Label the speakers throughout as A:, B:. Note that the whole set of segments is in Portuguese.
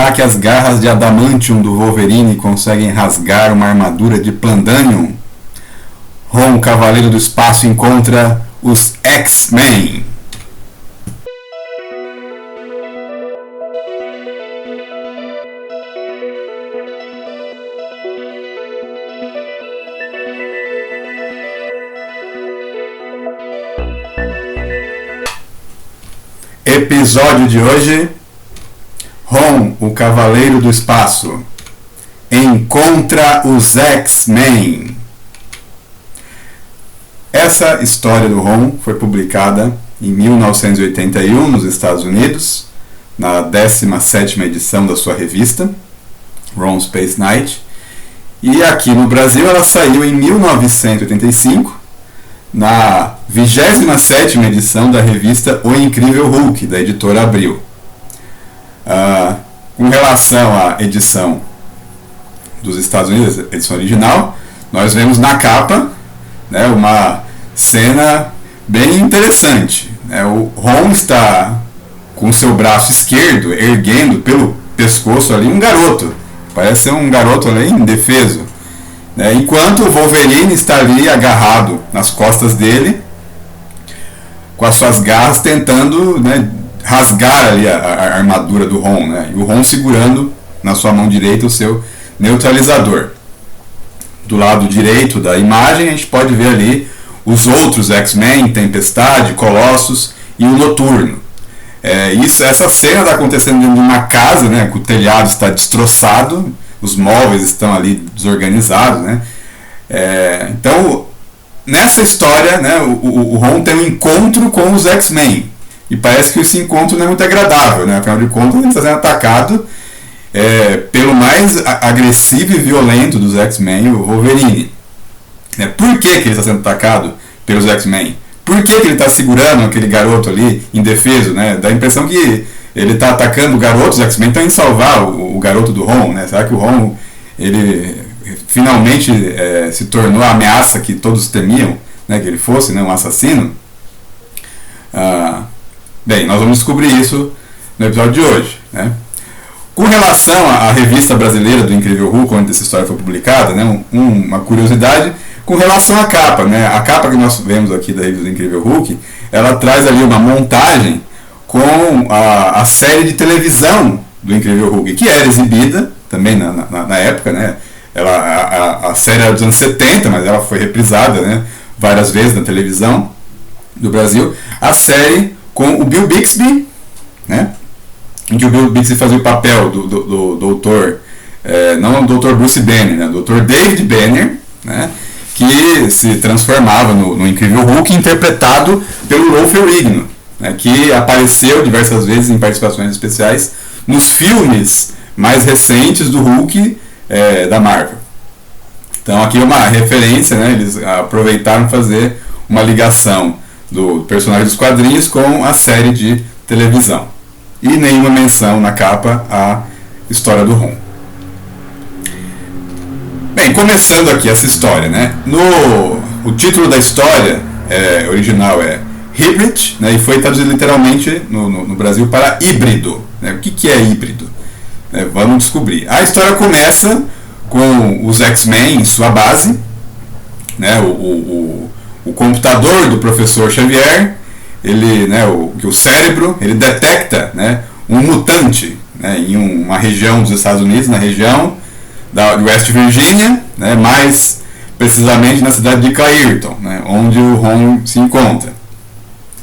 A: Será que as garras de adamantium do Wolverine conseguem rasgar uma armadura de Plandanium? Ron, Cavaleiro do Espaço, encontra os X-Men. Episódio de hoje: Ron, o Cavaleiro do Espaço, encontra os X-Men. Essa história do Ron foi publicada em 1981 nos Estados Unidos, na 17ª edição da sua revista, Ron Space Knight, e aqui no Brasil ela saiu em 1985, na 27ª edição da revista O Incrível Hulk, da editora Abril. Com relação à edição dos Estados Unidos, a edição original, nós vemos na capa, né, uma cena bem interessante. O Ron está com o seu braço esquerdo erguendo pelo pescoço ali um garoto, parece ser um garoto ali indefeso, enquanto o Wolverine está ali agarrado nas costas dele, com as suas garras tentando, rasgar ali a armadura do Ron, e o Ron segurando na sua mão direita o seu neutralizador. Do lado direito da imagem a gente pode ver ali os outros X-Men, Tempestade, Colossus e o Noturno. Essa cena está acontecendo dentro de uma casa, que o telhado está destroçado, os móveis estão ali desorganizados, então nessa história, o Ron tem um encontro com os X-Men e parece que esse encontro não é muito agradável, afinal de contas ele está sendo atacado pelo mais agressivo e violento dos X-Men, o Wolverine. Por que ele está sendo atacado pelos X-Men? Por que ele está segurando aquele garoto ali indefeso? Dá a impressão que ele está atacando o garoto, os X-Men estão indo salvar o garoto do Ron. Será que o Ron ele finalmente se tornou a ameaça que todos temiam, que ele fosse um assassino? Bem, nós vamos descobrir isso no episódio de hoje. Com relação à revista brasileira do Incrível Hulk, onde essa história foi publicada, uma curiosidade com relação à capa. A capa que nós vemos aqui da revista do Incrível Hulk, ela traz ali uma montagem com a série de televisão do Incrível Hulk, que era exibida também na época. A série era dos anos 70, mas ela foi reprisada várias vezes na televisão do Brasil. A série com o Bill Bixby, em que o Bill Bixby fazia o papel do doutor, não o Dr. Bruce Banner, o Dr. David Banner, que se transformava no Incrível Hulk, interpretado pelo Rolf Ferrigno, que apareceu diversas vezes em participações especiais nos filmes mais recentes do Hulk da Marvel. Então aqui é uma referência, eles aproveitaram fazer uma ligação do personagem dos quadrinhos com a série de televisão. E nenhuma menção na capa à história do Ron. Bem, começando aqui essa história, o título da história original é Hybrid, e foi traduzido literalmente no Brasil para híbrido. O que é híbrido? Vamos descobrir. A história começa com os X-Men em sua base, o computador do professor Xavier, o cérebro, ele detecta um mutante em uma região dos Estados Unidos, na região de West Virginia, mais precisamente na cidade de Clayton, onde o Ron se encontra.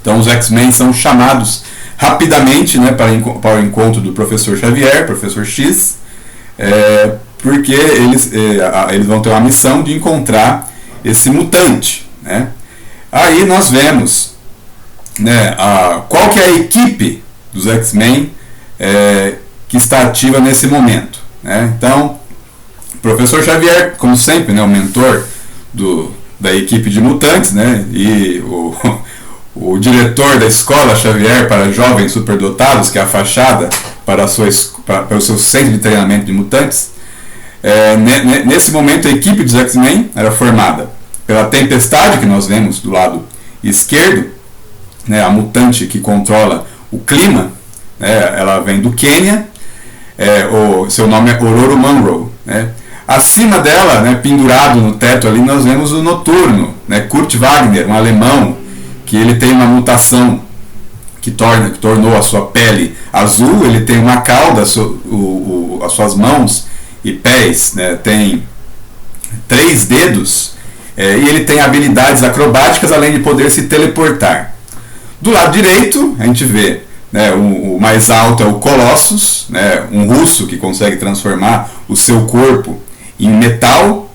A: Então os X-Men são chamados rapidamente para o encontro do professor Xavier, professor X, porque eles vão ter uma missão de encontrar esse mutante. Aí nós vemos qual que é a equipe dos X-Men que está ativa nesse momento. Então, o professor Xavier, como sempre, o mentor da equipe de mutantes, e o diretor da escola Xavier para jovens superdotados, que é a fachada para o seu centro de treinamento de mutantes. Nesse momento a equipe dos X-Men era formada pela Tempestade, que nós vemos do lado esquerdo, a mutante que controla o clima, ela vem do Quênia. o seu nome é Ororo Munroe, né? Acima dela, né, pendurado no teto ali, nós vemos o Noturno, né, Kurt Wagner, um alemão, que ele tem uma mutação que tornou a sua pele azul. Ele tem uma cauda, as suas mãos e pés, né, tem 3 dedos, e ele tem habilidades acrobáticas, além de poder se teleportar. Do lado direito, a gente vê, né, o mais alto é o Colossus, né, um russo que consegue transformar o seu corpo em metal,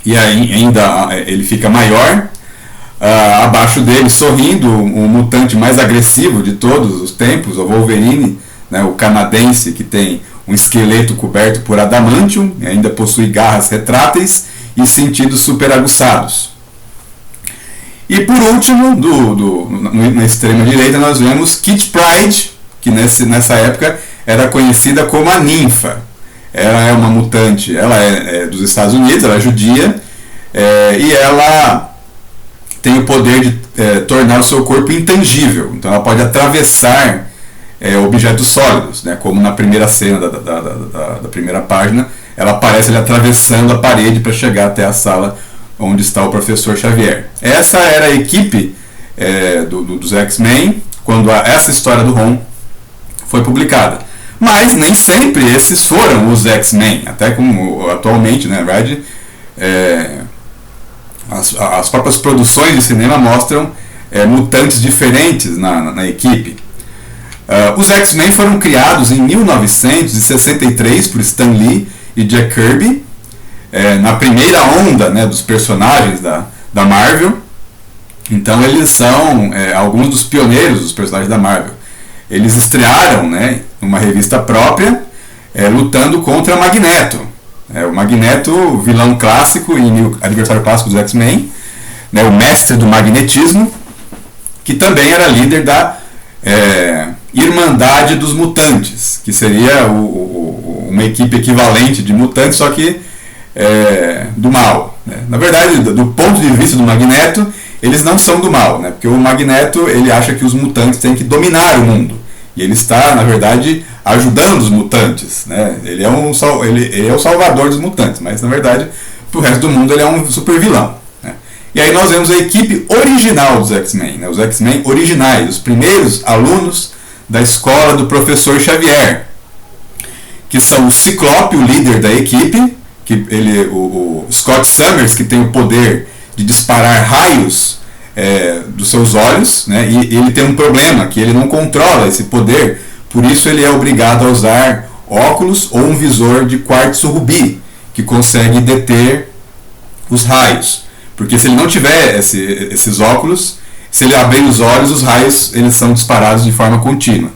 A: e aí ainda ele fica maior. Abaixo dele, sorrindo, o mutante mais agressivo de todos os tempos, o Wolverine, né, o canadense, que tem um esqueleto coberto por adamantium, ainda possui garras retráteis e sentidos super aguçados. E por último, na extrema direita, nós vemos Kitty Pryde, que nessa época era conhecida como a Ninfa. Ela é uma mutante, ela é dos Estados Unidos, ela é judia, e ela tem o poder de tornar o seu corpo intangível. Então ela pode atravessar objetos sólidos, né? Como na primeira cena da primeira página, ela aparece ali atravessando a parede para chegar até a sala onde está o professor Xavier. Essa era a equipe dos X-Men quando essa história do Ron foi publicada. Mas nem sempre esses foram os X-Men, até como atualmente, né, na verdade, as próprias produções de cinema mostram mutantes diferentes na equipe. Os X-Men foram criados em 1963 por Stan Lee e Jack Kirby, na primeira onda, né, dos personagens da Marvel. Então eles são alguns dos pioneiros dos personagens da Marvel. Eles estrearam, né, numa revista própria, lutando contra Magneto. O Magneto, vilão clássico e adversário clássico dos X-Men, né, o mestre do magnetismo, que também era líder da Irmandade dos Mutantes, que seria uma equipe equivalente de mutantes, só que do mal, né? Na verdade, do ponto de vista do Magneto, eles não são do mal, né? Porque o Magneto, ele acha que os mutantes têm que dominar o mundo, e ele está, na verdade, ajudando os mutantes, né? Ele é o salvador dos mutantes, mas na verdade, pro resto do mundo, ele é um super vilão, né? E aí nós vemos a equipe original dos X-Men, né? Os X-Men originais, os primeiros alunos da escola do professor Xavier, que são o Ciclope, o líder da equipe, que o Scott Summers, que tem o poder de disparar raios dos seus olhos, né? E ele tem um problema, que ele não controla esse poder, por isso ele é obrigado a usar óculos ou um visor de quartzo rubi, que consegue deter os raios. Porque se ele não tiver esses óculos, se ele abrir os olhos, os raios eles são disparados de forma contínua.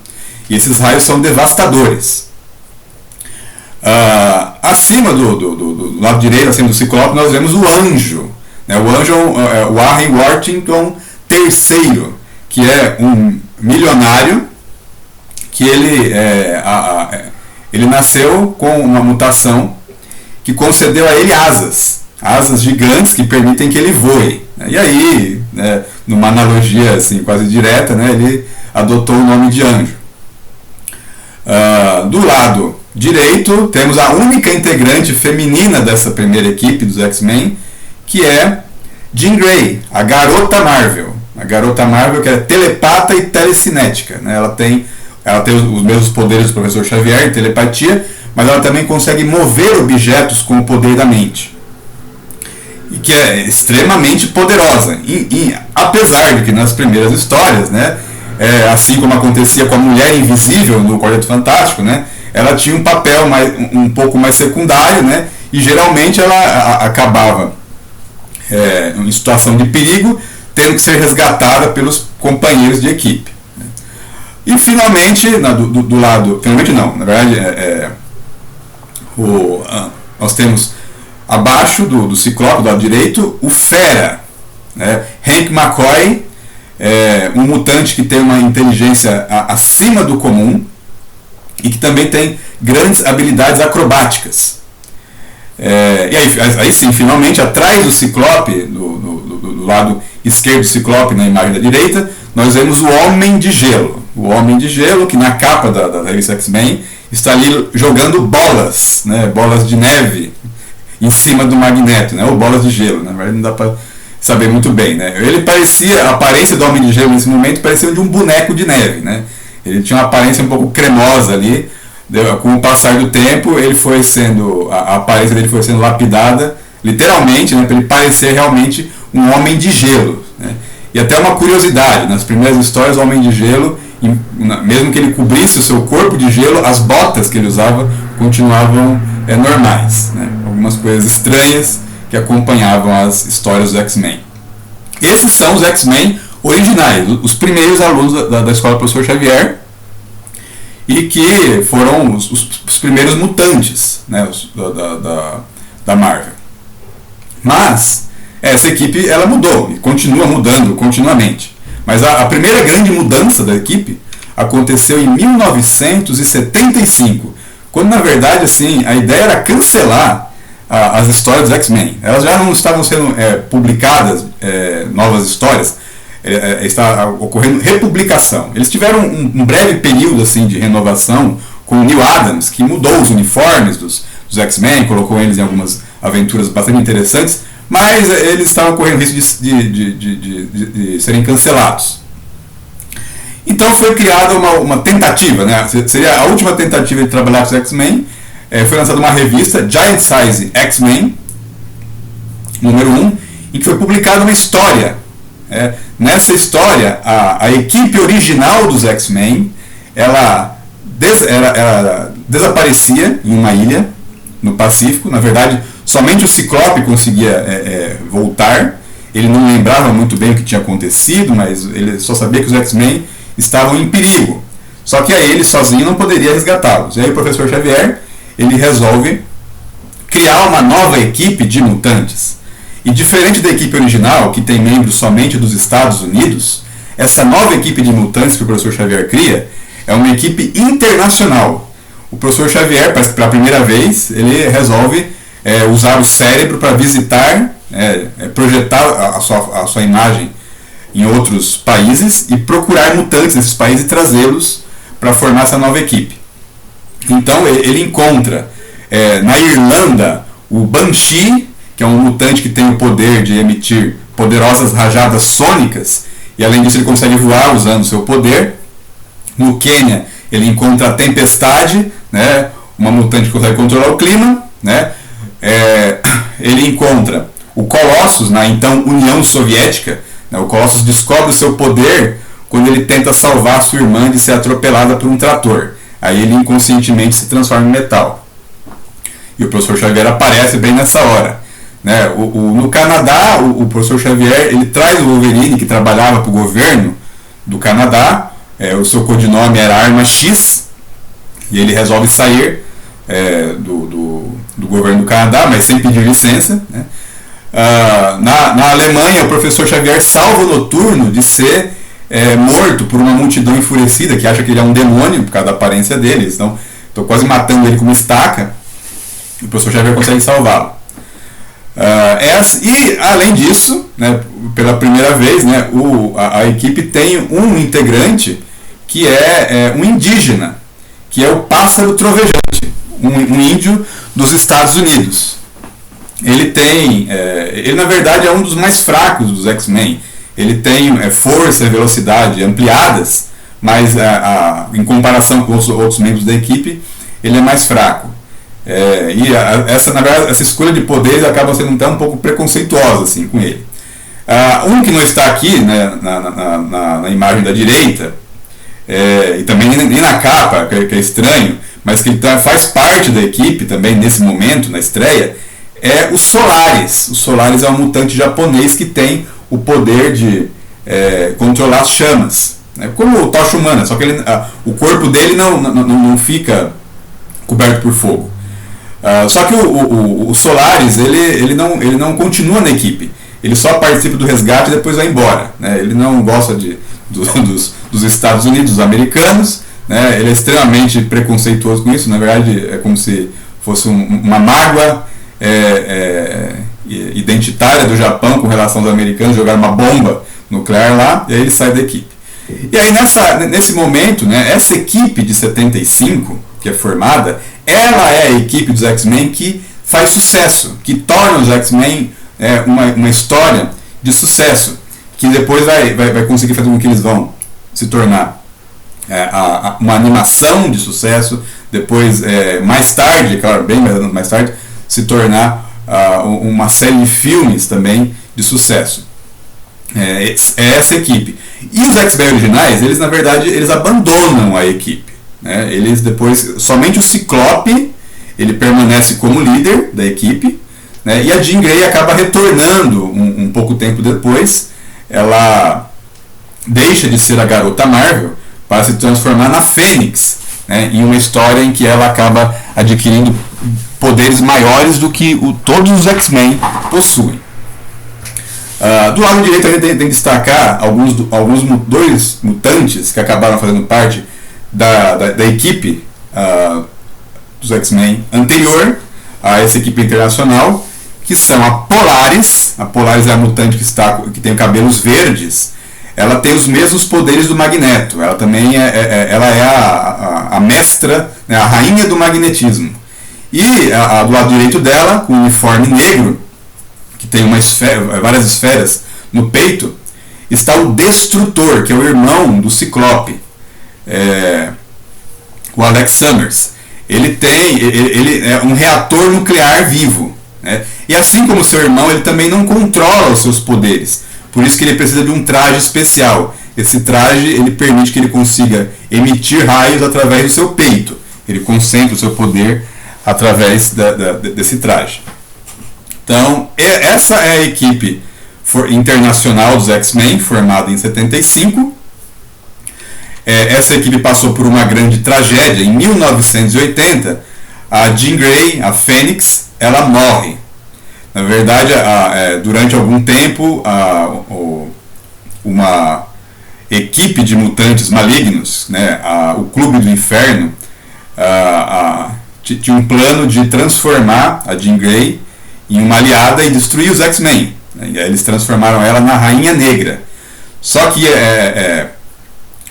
A: E esses raios são devastadores. Acima do lado direito, acima do Ciclope, nós vemos o Anjo. Né? O Anjo é o Warren Worthington III, que é um milionário que ele nasceu com uma mutação que concedeu a ele asas gigantes que permitem que ele voe. E aí, né, numa analogia assim, quase direta, né, ele adotou o nome de Anjo. Do lado direito, temos a única integrante feminina dessa primeira equipe dos X-Men, que é Jean Grey, a Garota Marvel. A Garota Marvel, que é telepata e telecinética, né? Ela tem os mesmos poderes do professor Xavier, telepatia, mas ela também consegue mover objetos com o poder da mente. E que é extremamente poderosa. Apesar de que nas primeiras histórias, né, assim como acontecia com a Mulher Invisível no Quarteto Fantástico, né, ela tinha um papel um pouco mais secundário, né, e geralmente ela acabava em situação de perigo, tendo que ser resgatada pelos companheiros de equipe. E finalmente, do lado... Finalmente não, na verdade, nós temos abaixo do Ciclope, do lado direito, o Fera, né? Hank McCoy, um mutante que tem uma inteligência acima do comum e que também tem grandes habilidades acrobáticas. E aí sim, finalmente, atrás do Ciclope, do lado esquerdo do Ciclope, na imagem da direita, nós vemos o Homem de Gelo. O Homem de Gelo, que na capa da revista X-Men está ali jogando bolas, né, bolas de neve em cima do Magneto, né, ou bolas de gelo, na verdade não dá para saber muito bem, né. Ele parecia, a aparência do Homem de Gelo nesse momento parecia de um boneco de neve, né. Ele tinha uma aparência um pouco cremosa ali. Com o passar do tempo, ele foi sendo, a aparência dele foi sendo lapidada, literalmente, né, para ele parecer realmente um homem de gelo, né. E até uma curiosidade, nas primeiras histórias, o Homem de Gelo, mesmo que ele cobrisse o seu corpo de gelo, as botas que ele usava continuavam normais, né. Algumas coisas estranhas que acompanhavam as histórias dos X-Men. Esses são os X-Men originais, os primeiros alunos da escola do Professor Xavier, e que foram os primeiros mutantes, né, da Marvel. Mas essa equipe ela mudou e continua mudando continuamente. Mas a primeira grande mudança da equipe aconteceu em 1975, quando na verdade assim, a ideia era cancelar as histórias dos X-Men. Elas já não estavam sendo publicadas, novas histórias. Está ocorrendo republicação. Eles tiveram um breve período assim de renovação com o Neil Adams, que mudou os uniformes dos X-Men, colocou eles em algumas aventuras bastante interessantes, mas eles estavam correndo risco de serem cancelados. Então foi criada uma tentativa, né? Seria a última tentativa de trabalhar com os X-Men. Foi lançada uma revista, Giant Size X-Men, número 1, em que foi publicada uma história. Nessa história, a equipe original dos X-Men ela desaparecia em uma ilha no Pacífico. Na verdade, somente o Ciclope conseguia voltar. Ele não lembrava muito bem o que tinha acontecido, mas ele só sabia que os X-Men estavam em perigo. Só que aí ele sozinho não poderia resgatá-los. E aí o Professor Xavier ele resolve criar uma nova equipe de mutantes. E diferente da equipe original, que tem membros somente dos Estados Unidos, essa nova equipe de mutantes que o Professor Xavier cria é uma equipe internacional. O Professor Xavier, pela primeira vez, ele resolve usar o cérebro para visitar, projetar a sua imagem em outros países e procurar mutantes nesses países e trazê-los para formar essa nova equipe. Então ele encontra na Irlanda o Banshee, que é um mutante que tem o poder de emitir poderosas rajadas sônicas, e além disso ele consegue voar usando o seu poder. No Quênia ele encontra a Tempestade, né, uma mutante que consegue controlar o clima, né. Ele encontra o Colossus na então União Soviética, né. O Colossus descobre o seu poder quando ele tenta salvar a sua irmã de ser atropelada por um trator. Aí ele inconscientemente se transforma em metal. E o Professor Xavier aparece bem nessa hora. Né, no Canadá, o Professor Xavier ele traz o Wolverine, que trabalhava para o governo do Canadá. O seu codinome era Arma X, e ele resolve sair do governo do Canadá, mas sem pedir licença. Né. Na Alemanha, o Professor Xavier salva o Noturno de ser morto por uma multidão enfurecida, que acha que ele é um demônio por causa da aparência dele. Eles estão quase matando ele com uma estaca, e o Professor Xavier consegue salvá-lo. E além disso, né, pela primeira vez, né, a equipe tem um integrante que é um indígena, que é o Pássaro Trovejante, um índio dos Estados Unidos. Ele na verdade é um dos mais fracos dos X-Men. Ele tem força e velocidade ampliadas, mas em comparação com os outros membros da equipe, ele é mais fraco. Na verdade, essa escolha de poderes acaba sendo até um pouco preconceituosa assim, com ele. Um que não está aqui, né, na imagem da direita, e também nem na capa, que é estranho, mas que ele faz parte da equipe também nesse momento, na estreia, é o Solaris. O Solaris é um mutante japonês que tem o poder de controlar as chamas, né, como o Tocha Humana, só que o corpo dele não fica coberto por fogo. Só que o Solaris ele não continua na equipe, ele só participa do resgate e depois vai embora, né? Ele não gosta dos Estados Unidos, dos americanos, né? Ele é extremamente preconceituoso com isso. Na verdade é como se fosse uma mágoa identitária do Japão com relação aos americanos, jogar uma bomba nuclear lá, e aí ele sai da equipe. E aí nesse momento, né, essa equipe de 75 que é formada, ela é a equipe dos X-Men que faz sucesso, que torna os X-Men uma história de sucesso, que depois vai conseguir fazer com que eles vão se tornar uma animação de sucesso, depois mais tarde, claro, bem mais tarde, se tornar uma série de filmes também de sucesso. É essa equipe. E os X-Men originais, eles na verdade eles abandonam a equipe, né? Eles depois, somente o Ciclope, ele permanece como líder da equipe, né? E a Jean Grey acaba retornando um pouco tempo depois. Ela deixa de ser a Garota Marvel para se transformar na Fênix, né? Em uma história em que ela acaba adquirindo poderes maiores do que todos os X-Men possuem. Do lado direito a gente tem que destacar dois mutantes que acabaram fazendo parte da equipe dos X-Men anterior a essa equipe internacional, que são a Polaris. A Polaris é a mutante que tem cabelos verdes. Ela tem os mesmos poderes do Magneto. Ela também é a mestra, né, a rainha do magnetismo. E do lado direito dela, com o uniforme negro, que tem várias esferas no peito, está o Destrutor, que é o irmão do Ciclope, o Alex Summers. Ele é um reator nuclear vivo, né? E assim como seu irmão, ele também não controla os seus poderes. Por isso que ele precisa de um traje especial. Esse traje ele permite que ele consiga emitir raios através do seu peito. Ele concentra o seu poder através desse traje. Então, essa é a equipe internacional dos X-Men, formada em 75. Essa equipe passou por uma grande tragédia. Em 1980, a Jean Grey, a Fênix, ela morre. Na verdade, durante algum tempo, uma equipe de mutantes malignos, né, o Clube do Inferno, tinha um plano de transformar a Jean Grey em uma aliada e destruir os X-Men. Eles transformaram ela na Rainha Negra. Só que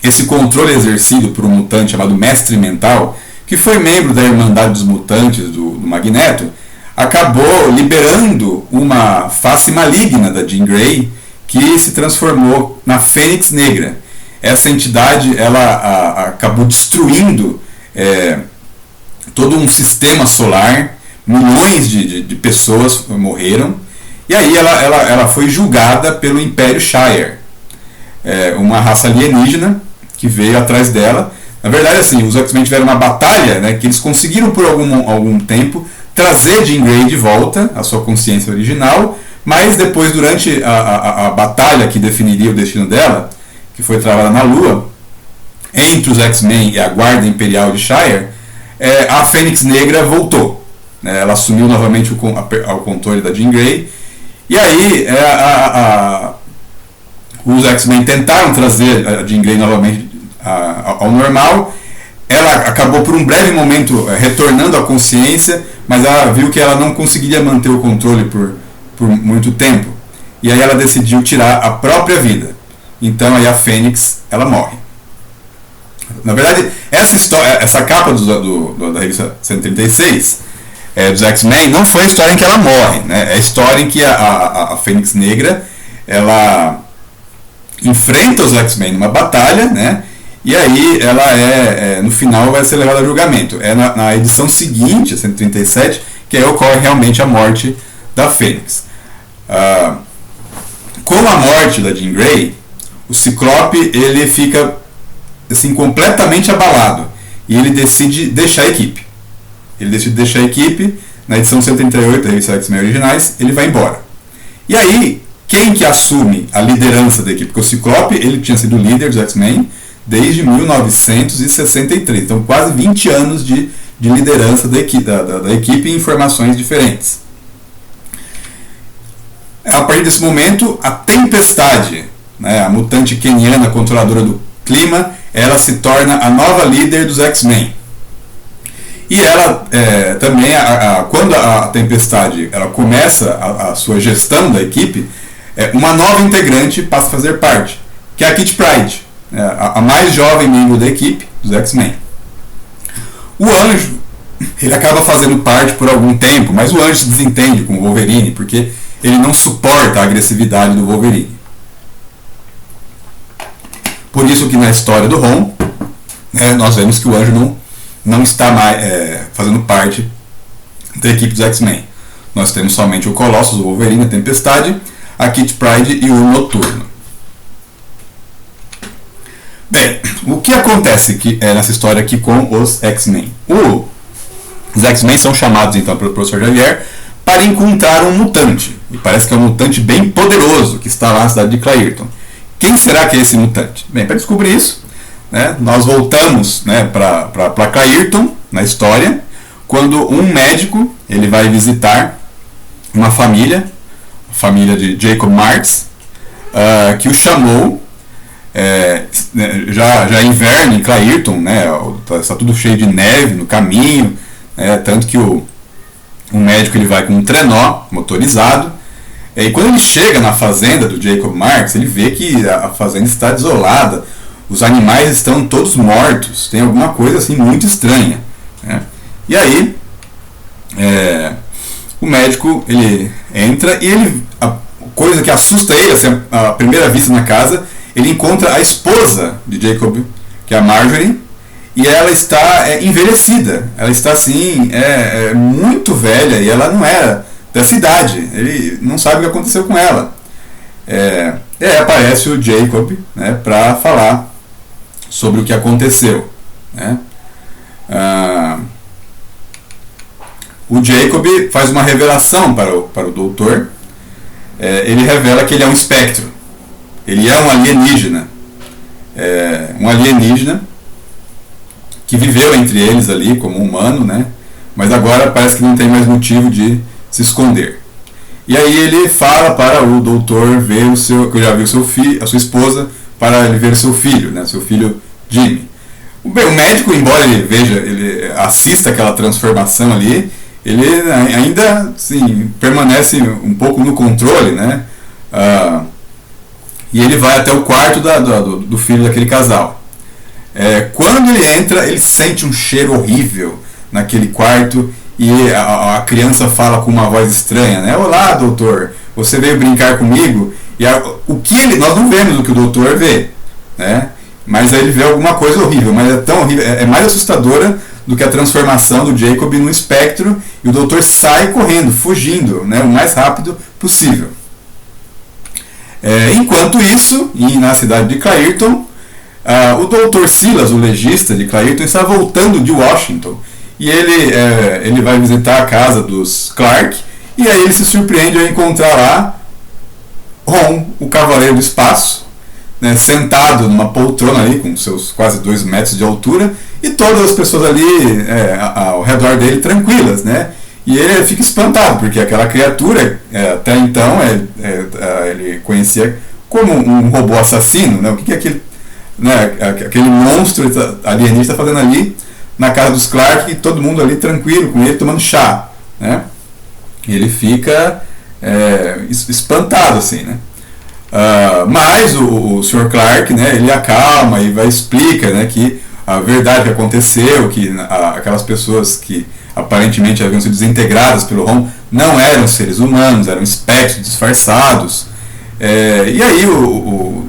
A: esse controle exercido por um mutante chamado Mestre Mental, que foi membro da Irmandade dos Mutantes do Magneto, acabou liberando uma face maligna da Jean Grey, que se transformou na Fênix Negra. Essa entidade ela acabou destruindo todo um sistema solar. Milhões de pessoas morreram. E aí ela foi julgada pelo Império Shire, uma raça alienígena que veio atrás dela. Na verdade, assim, os X-Men tiveram uma batalha, né, que eles conseguiram por algum tempo trazer Jean Grey de volta à sua consciência original, mas depois, durante a batalha que definiria o destino dela, que foi travada na Lua, entre os X-Men e a Guarda Imperial de Shire, a Fênix Negra voltou. Ela assumiu novamente o controle da Jean Grey. E aí os X-Men tentaram trazer a Jean Grey novamente ao normal. Ela acabou por um breve momento retornando à consciência, mas ela viu que ela não conseguiria manter o controle por muito tempo. E aí ela decidiu tirar a própria vida. Então aí a Fênix ela morre. Na verdade, essa capa da revista 136 dos X-Men não foi a história em que ela morre, né? É a história em que a Fênix Negra ela enfrenta os X-Men numa batalha, né? E aí ela no final vai ser levada a julgamento. Na edição seguinte, a 137, que aí ocorre realmente a morte da Fênix. Com a morte da Jean Grey, o Ciclope ele fica assim, completamente abalado e ele decide deixar a equipe. Na edição 138 da revista X-Men Originais, ele vai embora. E aí, quem que assume a liderança da equipe? Porque o Ciclope ele tinha sido líder dos X-Men desde 1963, então quase 20 anos de liderança da equipe em formações diferentes. A partir desse momento, a Tempestade, né, a mutante keniana controladora do clima, ela se torna a nova líder dos X-Men. E ela também, quando a Tempestade ela começa a sua gestão da equipe, uma nova integrante passa a fazer parte, que é a Kitty Pryde, a mais jovem membro da equipe dos X-Men. O Anjo, ele acaba fazendo parte por algum tempo, mas o Anjo se desentende com o Wolverine, porque ele não suporta a agressividade do Wolverine. Por isso que na história do Ron, né, nós vemos que o Anjo não está mais fazendo parte da equipe dos X-Men. Nós temos somente o Colossus, o Wolverine, a Tempestade, a Kitty Pryde e o Noturno. Bem, o que acontece nessa história aqui com os X-Men? Os X-Men são chamados então pelo Professor Xavier para encontrar um mutante. E parece que é um mutante bem poderoso que está lá na cidade de Clayton. Quem será que é esse mutante? Bem, para descobrir isso, né, nós voltamos, né, para Clayton na história, quando um médico ele vai visitar uma família, a família de Jacob Marks, que o chamou. Já inverno em Clayton, né, está tudo cheio de neve no caminho, tanto que o médico ele vai com um trenó motorizado, e quando ele chega na fazenda do Jacob Marks, ele vê que a fazenda está desolada, os animais estão todos mortos, tem alguma coisa assim muito estranha, né? E aí o médico ele entra e a coisa que assusta ele, assim, a primeira vista na casa, ele encontra a esposa de Jacob, que é a Marjorie, e ela está envelhecida. Ela está assim, muito velha, e ela não era dessa idade. Ele não sabe o que aconteceu com ela. E aí aparece o Jacob, né, para falar sobre o que aconteceu, né? O Jacob faz uma revelação para o doutor. Ele revela que ele é um espectro. Ele é um alienígena. Um alienígena que viveu entre eles ali como humano, né? Mas agora parece que não tem mais motivo de se esconder. E aí ele fala para o doutor ver que já viu seu filho, a sua esposa, para ele ver seu filho, né? Seu filho Jimmy. Bem, o médico, embora ele assista aquela transformação ali, ele ainda assim, permanece um pouco no controle, né? E ele vai até o quarto do filho daquele casal. Quando ele entra, ele sente um cheiro horrível naquele quarto e a criança fala com uma voz estranha, né? Olá, doutor, você veio brincar comigo? E nós não vemos o que o doutor vê, né? Mas aí ele vê alguma coisa horrível, mas é tão horrível, é mais assustadora do que a transformação do Jacob no espectro, e o doutor sai correndo, fugindo, né, o mais rápido possível. Enquanto isso, na cidade de Clayton, o Dr. Silas, o legista de Clayton, está voltando de Washington, e ele vai visitar a casa dos Clark, e aí ele se surpreende ao encontrar lá Ron, o Cavaleiro do Espaço, né, sentado numa poltrona ali, com seus quase 2 metros de altura, e todas as pessoas ali ao redor dele tranquilas, né? E ele fica espantado, porque aquela criatura, até então, ele conhecia como um robô assassino, né? O que é aquele, né, aquele monstro alienígena fazendo ali na casa dos Clark, e todo mundo ali tranquilo com ele, tomando chá, né? E ele fica espantado, assim, né? Mas o Sr. Clark, né, ele acalma e explica, né, que a verdade que aconteceu, que aquelas pessoas que aparentemente haviam sido desintegradas pelo Ron não eram seres humanos, eram espectros disfarçados. E aí o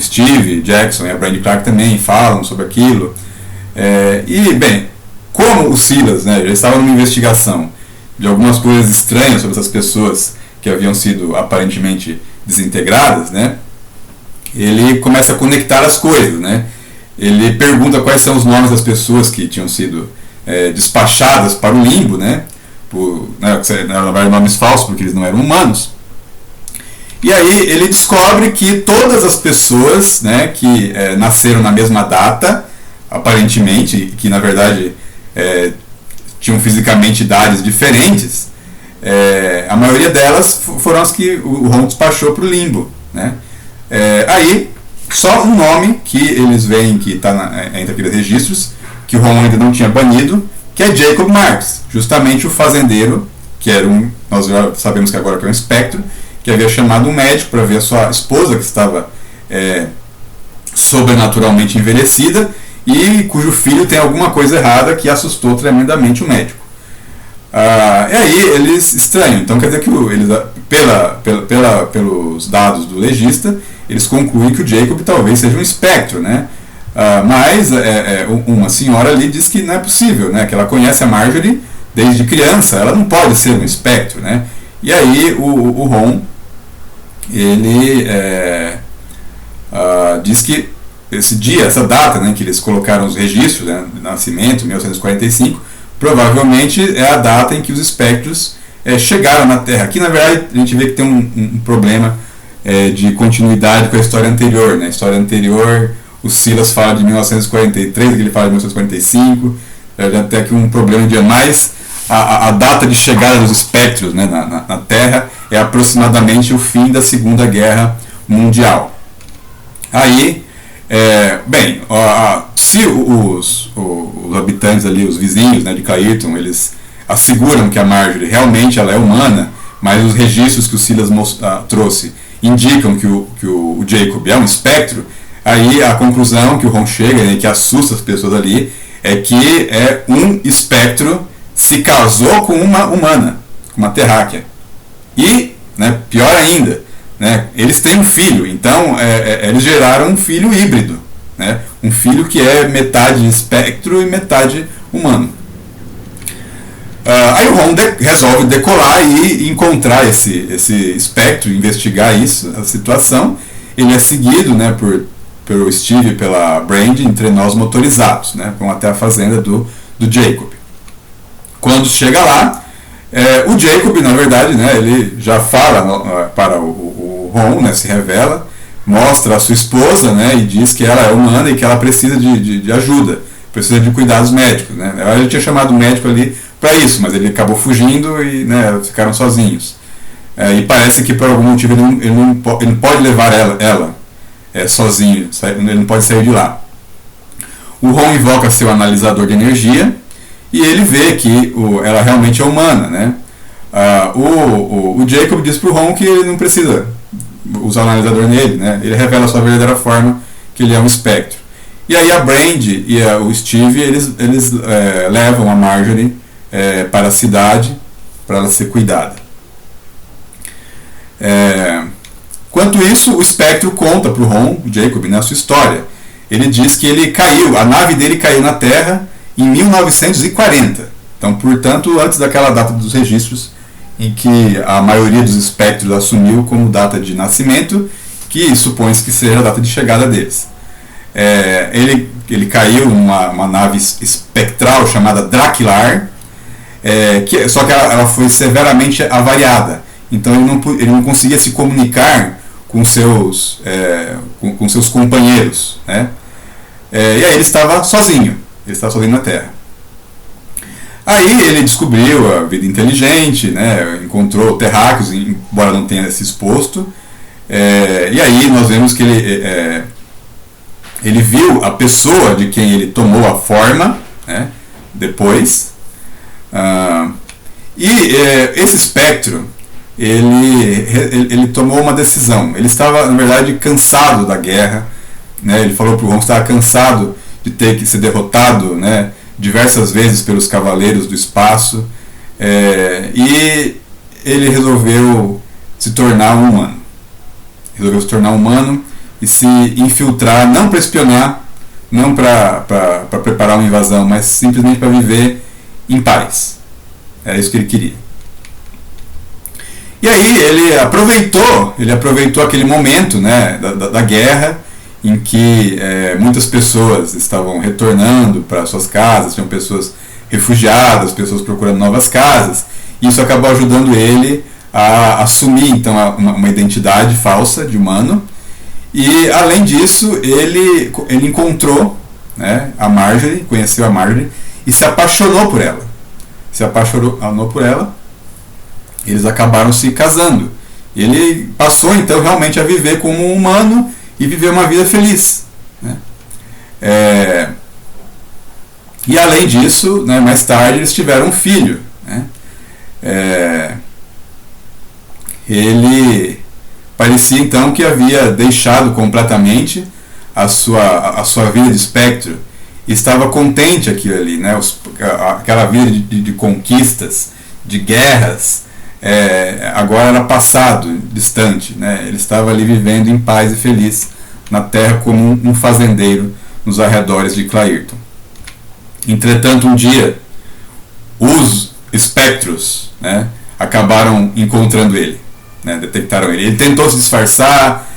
A: Steve Jackson e a Brandy Clark também falam sobre aquilo. E, bem, como o Silas, né, já estava numa investigação de algumas coisas estranhas sobre essas pessoas que haviam sido aparentemente desintegradas, né, ele começa a conectar as coisas, né? Ele pergunta quais são os nomes das pessoas que tinham sido despachadas para o limbo, né? Na verdade, nomes falsos, porque eles não eram humanos. E aí ele descobre que todas as pessoas, né, que nasceram na mesma data, aparentemente, que na verdade tinham fisicamente idades diferentes, a maioria delas foram as que o Ron despachou para o limbo, né? Aí, só um nome que eles veem que está entre aqueles registros, que o Ron ainda não tinha banido, que é Jacob Marks, justamente o fazendeiro, que era nós já sabemos que agora que é um espectro, que havia chamado um médico para ver a sua esposa, que estava sobrenaturalmente envelhecida, e cujo filho tem alguma coisa errada que assustou tremendamente o médico. E aí eles estranham, então quer dizer que eles, pelos dados do legista, eles concluem que o Jacob talvez seja um espectro, né? Mas uma senhora ali diz que não é possível, né? Que ela conhece a Marjorie desde criança, ela não pode ser um espectro, né? E aí o Ron, ele diz que esse dia, essa data, né, que eles colocaram os registros, né, de nascimento, 1945, provavelmente é a data em que os espectros chegaram na Terra. Aqui, na verdade, a gente vê que tem um problema de continuidade com a história anterior, né? A história anterior, o Silas fala de 1943, aqui ele fala de 1945, até aqui um problema de mais a data de chegada dos espectros, né, na Terra é aproximadamente o fim da Segunda Guerra Mundial. Aí, se os habitantes ali, os vizinhos, né, de Clayton, eles asseguram que a Marjorie realmente ela é humana, mas os registros que o Silas trouxe indicam que o Jacob é um espectro, aí a conclusão que o Ron chega, né, que assusta as pessoas ali, é que um espectro se casou com uma humana, com uma terráquea. E, né, pior ainda, né, eles têm um filho, então eles geraram um filho híbrido, né, um filho que é metade espectro e metade humano. Aí o Ron resolve decolar e encontrar esse espectro, investigar isso, a situação. Ele é seguido, né, pelo Steve e pela Brand em trenós motorizados, né, vão até a fazenda do Jacob. Quando chega lá, o Jacob, na verdade, né, ele já fala para o Ron, né, se revela, mostra a sua esposa, né, e diz que ela é humana e que ela precisa de ajuda, precisa de cuidados médicos, né. Ele tinha chamado o médico ali para isso, mas ele acabou fugindo e, né, ficaram sozinhos. E parece que por algum motivo ele não pode levar ela sozinho, ele não pode sair de lá. O Ron invoca seu analisador de energia e ele vê que ela realmente é humana, né? O Jacob diz para o Ron que ele não precisa usar o analisador nele, né? Ele revela a sua verdadeira forma, que ele é um espectro. E aí a Brand e o Steve eles levam a Marjorie para a cidade para ela ser cuidada. Enquanto isso, o espectro conta para o Ron, o Jacob, na sua história. Ele diz que ele caiu, a nave dele caiu na Terra em 1940. Então, portanto, antes daquela data dos registros em que a maioria dos espectros assumiu como data de nascimento, que supõe-se que seja a data de chegada deles. Ele caiu numa nave espectral chamada Drakilar, só que ela foi severamente avariada. Então ele não conseguia se comunicar com seus companheiros, né? E aí ele estava sozinho na Terra. Aí ele descobriu a vida inteligente, né? Encontrou terráqueos, embora não tenha se exposto. E aí nós vemos que ele viu a pessoa de quem ele tomou a forma, né? Depois. Esse espectro, ele tomou uma decisão. Ele estava, na verdade, cansado da guerra, né? Ele falou para o Ron que estava cansado de ter que ser derrotado, né, diversas vezes pelos cavaleiros do espaço, e ele resolveu se tornar um humano. Resolveu se tornar humano e se infiltrar, não para espionar, não para preparar uma invasão, mas simplesmente para viver em paz. Era isso que ele queria. E aí ele aproveitou aquele momento, né, da guerra, em que muitas pessoas estavam retornando para suas casas, tinham pessoas refugiadas, pessoas procurando novas casas, e isso acabou ajudando ele a assumir então uma identidade falsa de humano. E além disso, ele encontrou, né, a Marjorie, conheceu a Marjorie e se apaixonou por ela. Eles acabaram se casando. Ele passou então realmente a viver como um humano e viver uma vida feliz, né? E além disso, né, mais tarde eles tiveram um filho, né? Ele parecia então que havia deixado completamente a sua vida de espectro estava contente aquilo ali, né? Aquela vida de conquistas, de guerras, agora era passado, distante, né? Ele estava ali vivendo em paz e feliz na terra como um fazendeiro nos arredores de Clairton. Entretanto, um dia, os espectros, né, acabaram encontrando ele, né, detectaram ele. Ele tentou se disfarçar,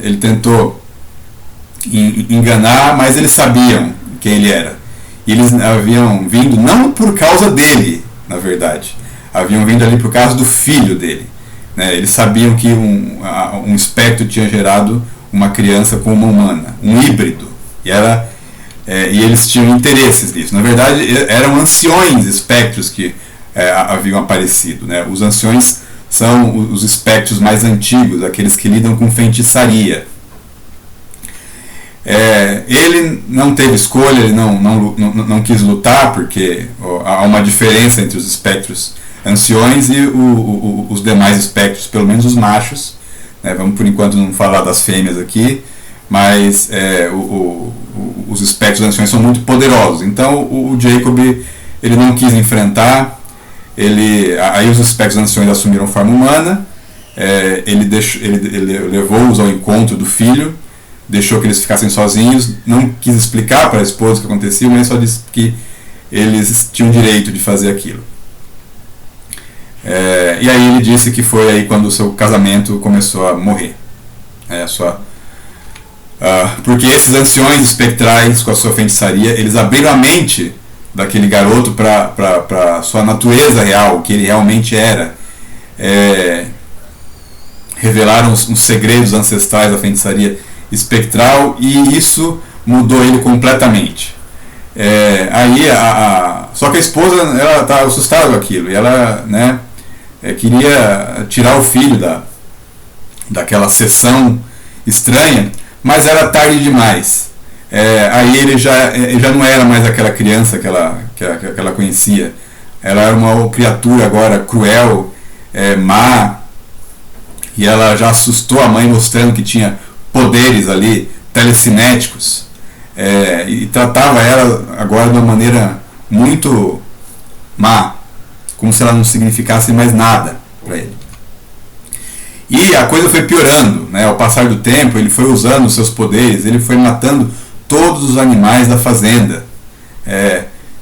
A: ele tentou enganar, mas eles sabiam quem ele era. E eles haviam vindo não por causa dele, na verdade, haviam vindo ali por causa do filho dele, né. Eles sabiam que um espectro tinha gerado uma criança com uma humana, um híbrido, e eles tinham interesses nisso. Na verdade, eram anciões espectros que haviam aparecido, né. Os anciões são os espectros mais antigos, aqueles que lidam com feitiçaria. Ele não teve escolha, ele não quis lutar, porque há uma diferença entre os espectros anciões e os demais espectros, pelo menos os machos, né. Vamos por enquanto não falar das fêmeas aqui, mas os espectros anciões são muito poderosos. Então o Jacob, ele não quis enfrentar. Aí os espectros anciões assumiram forma humana. Ele levou-os ao encontro do filho, deixou que eles ficassem sozinhos, não quis explicar para a esposa o que acontecia, mas só disse que eles tinham direito de fazer aquilo. E aí ele disse que foi aí quando o seu casamento começou a morrer. Porque esses anciões espectrais, com a sua feitiçaria, eles abriram a mente daquele garoto para a sua natureza real, o que ele realmente era. Revelaram os segredos ancestrais da feitiçaria espectral, e isso mudou ele completamente. Só que a esposa, ela estava assustada com aquilo, e ela, né, queria tirar o filho daquela sessão estranha, mas era tarde demais. Aí ele já não era mais aquela criança que ela conhecia. Ela era uma criatura agora cruel, má, e ela já assustou a mãe, mostrando que tinha poderes ali telecinéticos, e tratava ela agora de uma maneira muito má, como se ela não significasse mais nada para ele. E a coisa foi piorando, né? Ao passar do tempo, ele foi usando os seus poderes, ele foi matando todos os animais da fazenda,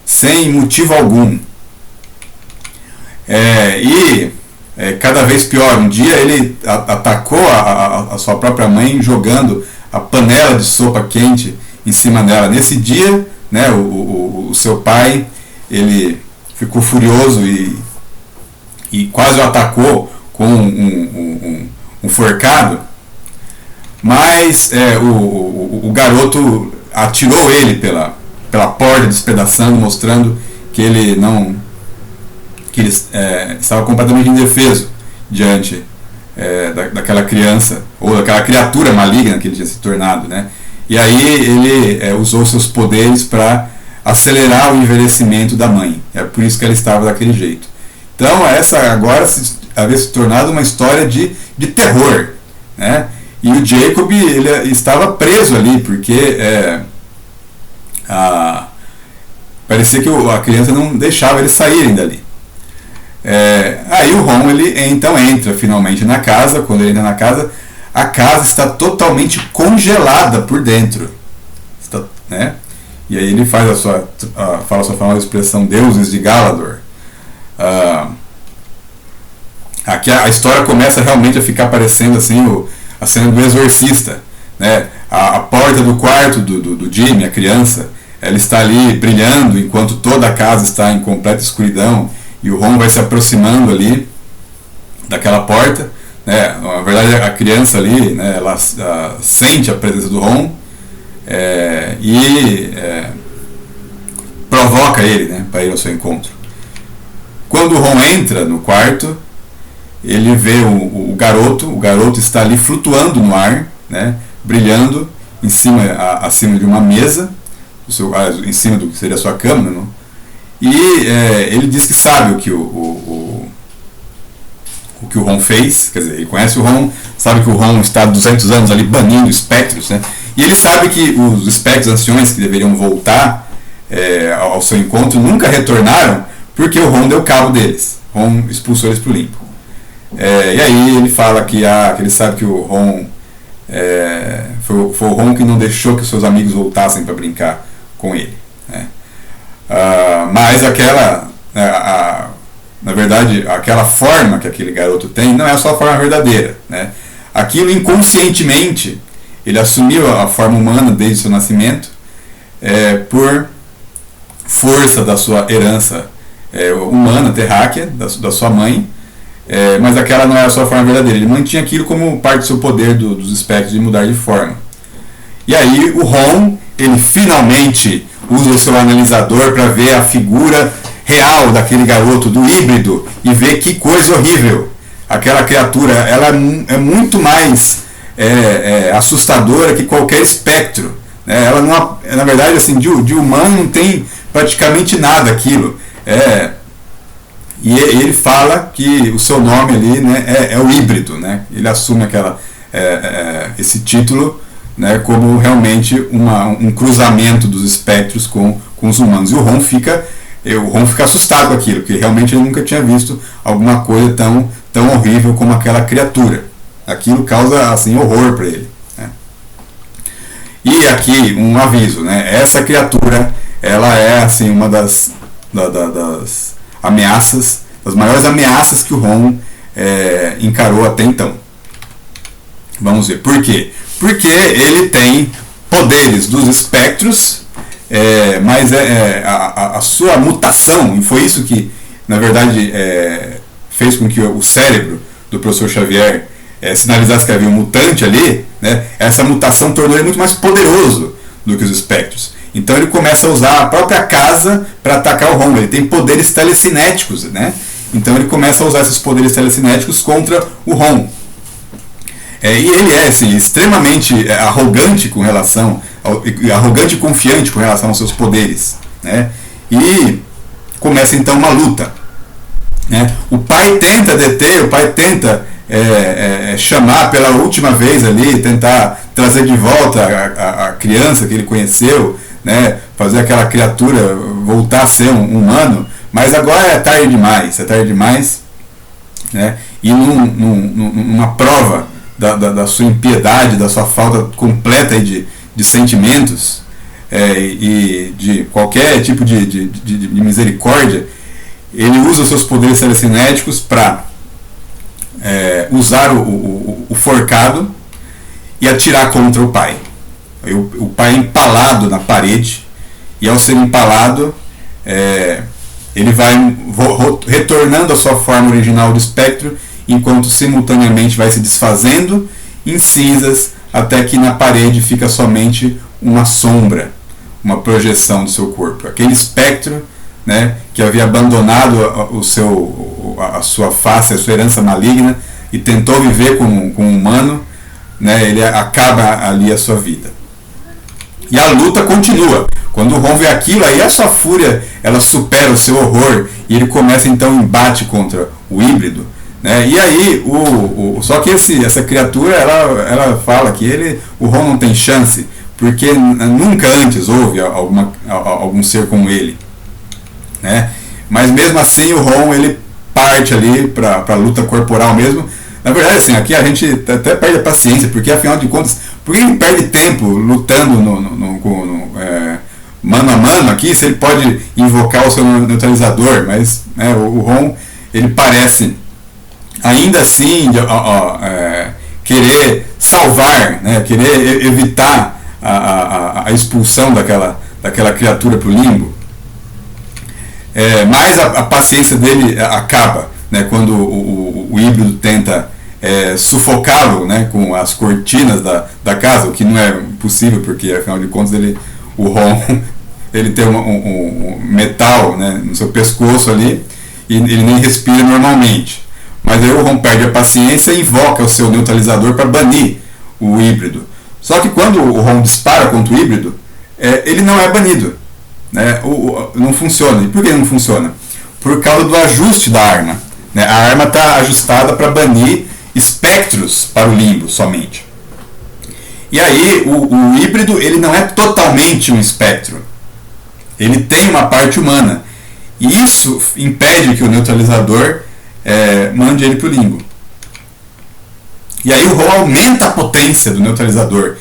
A: sem motivo algum. Cada vez pior. Um dia ele atacou a sua própria mãe, jogando a panela de sopa quente em cima dela. Nesse dia, né, o seu pai, ele ficou furioso e quase o atacou com um forcado, mas o garoto atirou ele pela porta, despedaçando, mostrando que ele estava completamente indefeso diante daquela criança, ou daquela criatura maligna que ele tinha se tornado, né? E aí ele usou seus poderes para acelerar o envelhecimento da mãe. É por isso que ela estava daquele jeito. Então essa agora havia se tornado uma história de terror, né? E o Jacob, ele estava preso ali, porque parecia que a criança não deixava eles saírem dali. Aí o Ron, ele então entra finalmente na casa. Quando ele entra na casa, a casa está totalmente congelada por dentro, né? E aí ele faz fala a sua famosa expressão, deuses de Galador. Aqui a história começa realmente a ficar parecendo assim a cena do Exorcista, né? A porta do quarto do Jimmy, a criança, ela está ali brilhando, enquanto toda a casa está em completa escuridão, e o Ron vai se aproximando ali daquela porta, né? Na verdade, a criança ali, né, ela sente a presença do Ron, e provoca ele, né, para ir ao seu encontro. Quando o Ron entra no quarto, ele vê o garoto está ali flutuando no ar, né, brilhando acima de uma mesa, em cima do que seria a sua cama, né? E ele diz que sabe o que o que o Ron fez, quer dizer, ele conhece o Ron, sabe que o Ron está há 200 anos ali banindo espectros, né? E ele sabe que os espectros anciões que deveriam voltar ao seu encontro nunca retornaram porque o Ron deu cabo deles. Ron expulsou eles para o limbo. E aí ele fala que ele sabe que o Ron foi o Ron que não deixou que os seus amigos voltassem para brincar com ele. Né? Mas na verdade, aquela forma que aquele garoto tem não é a sua forma verdadeira. Né? Aquilo inconscientemente, ele assumiu a forma humana desde o seu nascimento por força da sua herança humana, terráquea, da sua mãe, mas aquela não é a sua forma verdadeira. Ele mantinha aquilo como parte do seu poder dos espectros de mudar de forma. E aí o Ron, ele finalmente usa o seu analisador para ver a figura real daquele garoto, do híbrido, e ver que coisa horrível. Aquela criatura, ela é muito mais assustadora que qualquer espectro. Né? Ela não, na verdade, assim, de humano não tem praticamente nada aquilo. E ele fala que o seu nome ali, né, é o híbrido. Né? Ele assume esse título, né, como realmente um cruzamento dos espectros com os humanos. E o Ron fica assustado com aquilo, porque realmente ele nunca tinha visto alguma coisa tão horrível como aquela criatura. Aquilo causa assim horror para ele. Né? E aqui um aviso, né? Essa criatura, ela é assim uma das ameaças, das maiores ameaças que o Ron encarou até então. Vamos ver por quê? Porque ele tem poderes dos espectros, mas a sua mutação, e foi isso que na verdade fez com que o cérebro do professor Xavier sinalizasse que havia um mutante ali, né? Essa mutação tornou ele muito mais poderoso do que os espectros. Então ele começa a usar a própria casa para atacar o Ron. Ele tem poderes telecinéticos, né? Então ele começa a usar esses poderes telecinéticos contra o Ron. E ele é assim, extremamente arrogante com relação arrogante e confiante com relação aos seus poderes, né? E começa então uma luta, né? O pai tenta deter, o pai tenta chamar pela última vez ali, tentar trazer de volta a criança que ele conheceu, né? Fazer aquela criatura voltar a ser um humano, mas agora é tarde demais, né? E numa prova da sua impiedade, da sua falta completa de sentimentos e de qualquer tipo de misericórdia, ele usa os seus poderes telecinéticos para usar o forcado e atirar contra o pai. O pai é empalado na parede, e ao ser empalado, ele vai retornando à sua forma original do espectro, enquanto simultaneamente vai se desfazendo em cinzas, até que na parede fica somente uma sombra, uma projeção do seu corpo. Aquele espectro, né, que havia abandonado a sua face, a sua herança maligna, e tentou viver como um humano, né, ele acaba ali a sua vida. E a luta continua. Quando o Ron vê aquilo, aí a sua fúria ela supera o seu horror, e ele começa então um embate contra o híbrido. Né? E aí, só que essa criatura, ela fala que o Ron não tem chance, porque nunca antes houve algum ser como ele. Né? Mas mesmo assim o Ron ele parte ali para a luta corporal mesmo. Na verdade, assim, aqui a gente até perde a paciência, porque afinal de contas, por que ele perde tempo lutando mano a mano aqui, se ele pode invocar o seu neutralizador? Mas o Ron, ele parece ainda assim querer salvar, né, querer evitar a expulsão daquela criatura para o limbo. Mas a paciência dele acaba, né, quando o híbrido tenta sufocá-lo, né, com as cortinas da casa, o que não é possível, porque afinal de contas o Ron ele tem um metal, né, no seu pescoço ali, e ele nem respira normalmente. Mas aí o Ron perde a paciência e invoca o seu neutralizador para banir o híbrido. Só que quando o Ron dispara contra o híbrido, ele não é banido, né? Não funciona. E por que não funciona? Por causa do ajuste da arma, né? A arma está ajustada para banir espectros para o limbo somente. E aí o híbrido ele não é totalmente um espectro. Ele tem uma parte humana. E isso impede que o neutralizador mande ele para o limbo. E aí o ROM aumenta a potência do neutralizador.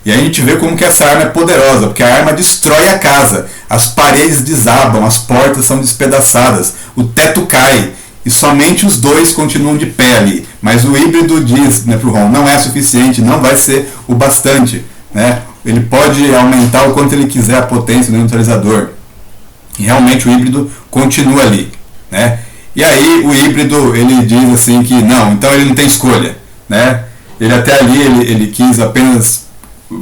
A: E aí a gente vê como que essa arma é poderosa, porque a arma destrói a casa, as paredes desabam, as portas são despedaçadas, o teto cai, e somente os dois continuam de pé ali. Mas o híbrido diz, né, para o ROM, não é suficiente, não vai ser o bastante. Né? Ele pode aumentar o quanto ele quiser a potência do neutralizador. E realmente o híbrido continua ali. Né? E aí o híbrido ele diz assim que não, então ele não tem escolha. Né? Ele até ali ele quis apenas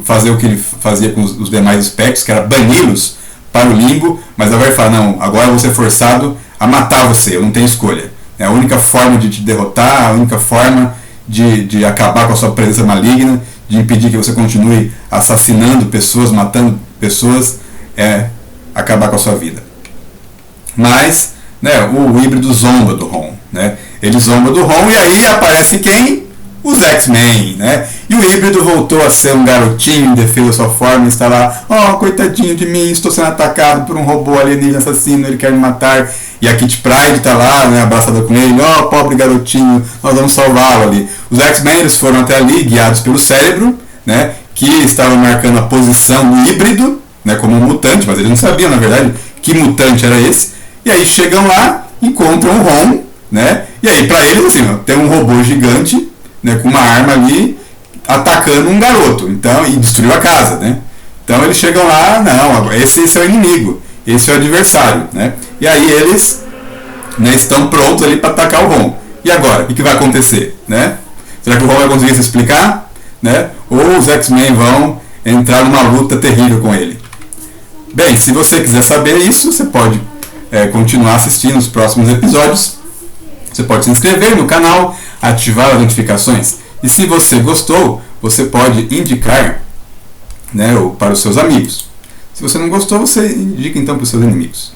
A: fazer o que ele fazia com os demais espectros, que era bani-los para o limbo, mas agora ele fala, não, agora eu vou ser forçado a matar você, eu não tenho escolha. É a única forma de te derrotar, a única forma de acabar com a sua presença maligna, de impedir que você continue assassinando pessoas, matando pessoas, é acabar com a sua vida. Mas, né, o híbrido zomba do ROM. Né? Ele zomba do ROM e aí aparece quem? Os X-Men, né? E o híbrido voltou a ser um garotinho indefeso da sua forma e está lá, coitadinho de mim, estou sendo atacado por um robô alienígena assassino, ele quer me matar. E a Kitty Pryde está lá, né, abraçada com ele, pobre garotinho, nós vamos salvá-lo ali. Os X-Men eles foram até ali, guiados pelo cérebro, né, que estava marcando a posição do híbrido, né, como um mutante, mas eles não sabiam, na verdade, que mutante era esse. E aí chegam lá, encontram o ROM, né, e aí para eles, assim, tem um robô gigante, né, com uma arma ali atacando um garoto, então, e destruiu a casa, né? Então eles chegam lá, não, esse é o inimigo, esse é o adversário, né? E aí eles, né, estão prontos ali para atacar o ROM. E agora, o que vai acontecer, né? Será que o ROM vai conseguir se explicar, né? Ou os X-Men vão entrar numa luta terrível com ele? Bem, se você quiser saber isso, você pode continuar assistindo os próximos episódios. Você pode se inscrever no canal, ativar as notificações. E se você gostou, você pode indicar, né, para os seus amigos. Se você não gostou, você indica então para os seus inimigos.